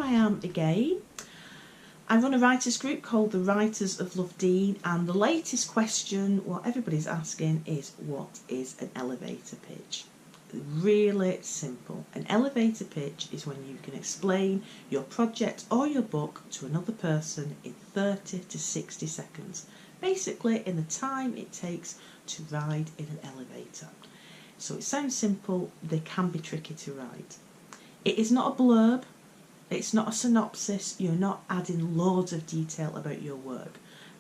I am again. I run a writers group called the Writers of Lovedeen, and the latest question, what everybody's asking, is what is an elevator pitch? Really simple. An elevator pitch is when you can explain your project or your book to another person in 30 to 60 seconds. Basically in the time it takes to ride in an elevator. So it sounds simple, they can be tricky to write. It is not a blurb, it's not a synopsis, you're not adding loads of detail about your work.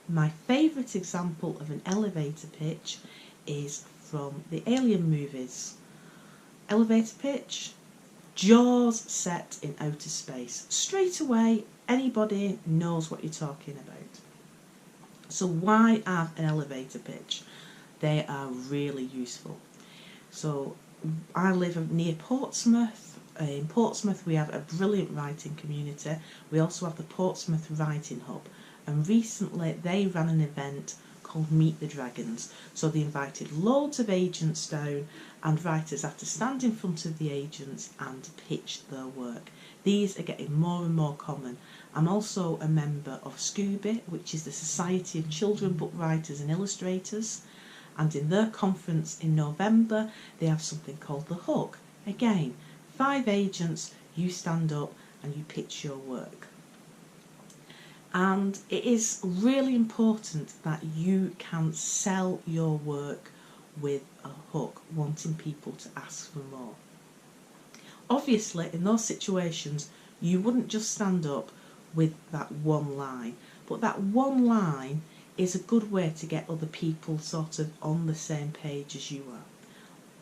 My favourite example of an elevator pitch is from the Alien movies. Elevator pitch, Jaws set in outer space. Straight away, anybody knows what you're talking about. So why have an elevator pitch? They are really useful. So I live near Portsmouth. In Portsmouth we have a brilliant writing community. We also have the Portsmouth Writing Hub, and recently they ran an event called Meet the Dragons. So they invited loads of agents down, and writers have to stand in front of the agents and pitch their work. These are getting more and more common. I'm also a member of Scooby, which is the Society of Children Book Writers and Illustrators, and in their conference in November they have something called The Hook. Again, 5 agents, you stand up and you pitch your work. And it is really important that you can sell your work with a hook, wanting people to ask for more. Obviously, in those situations, you wouldn't just stand up with that one line, but that one line is a good way to get other people sort of on the same page as you are.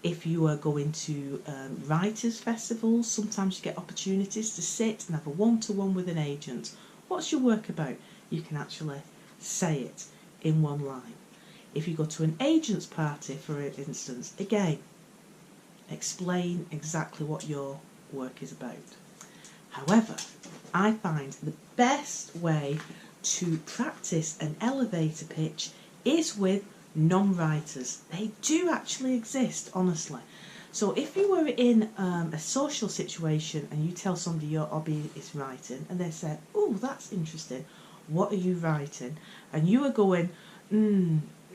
If you are going to writers' festivals, sometimes you get opportunities to sit and have a one-to-one with an agent. What's your work about? You can actually say it in one line. If you go to an agent's party, for instance, again, explain exactly what your work is about. However, I find the best way to practice an elevator pitch is with non-writers. They do actually exist, honestly. So if you were in a social situation and you tell somebody your hobby is writing, and they say, oh, that's interesting, what are you writing? And you are going,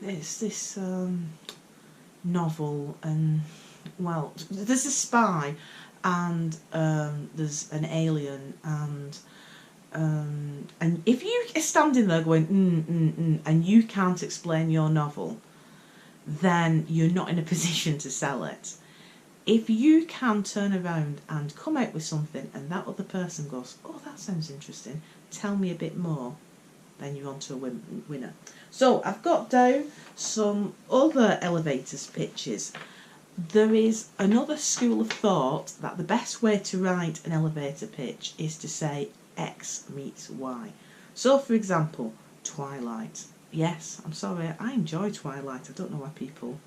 it's this novel, and well, there's a spy, and there's an alien, and if you are standing there going and you can't explain your novel, then you're not in a position to sell it. If you can turn around and come out with something and that other person goes, oh, that sounds interesting, tell me a bit more, then you're on to a winner. So I've got down some other elevators pitches. There is another school of thought that the best way to write an elevator pitch is to say X meets Y. So for example, Twilight. Yes, I'm sorry, I enjoy Twilight. I don't know why people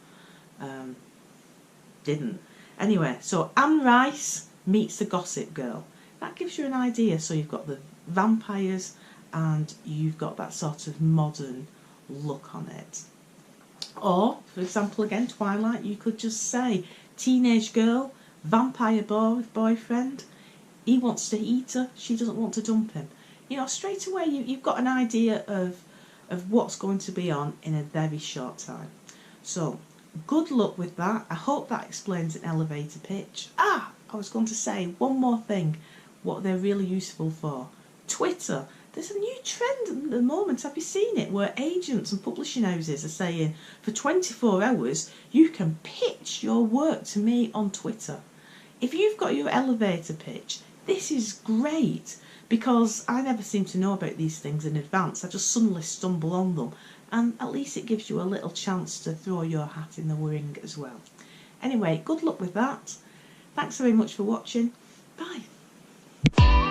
didn't. Anyway, so Anne Rice meets the Gossip Girl. That gives you an idea. So you've got the vampires and you've got that sort of modern look on it. Or, for example, again, Twilight, you could just say teenage girl, vampire boyfriend, he wants to eat her, she doesn't want to dump him. You know, straight away you've got an idea of what's going to be on in a very short time. So, good luck with that. I hope that explains an elevator pitch. I was going to say one more thing, what they're really useful for. Twitter. There's a new trend at the moment, have you seen it, where agents and publishing houses are saying for 24 hours you can pitch your work to me on Twitter. If you've got your elevator pitch, this is great, because I never seem to know about these things in advance. I just suddenly stumble on them, and at least it gives you a little chance to throw your hat in the ring as well. Anyway, good luck with that. Thanks very much for watching. Bye.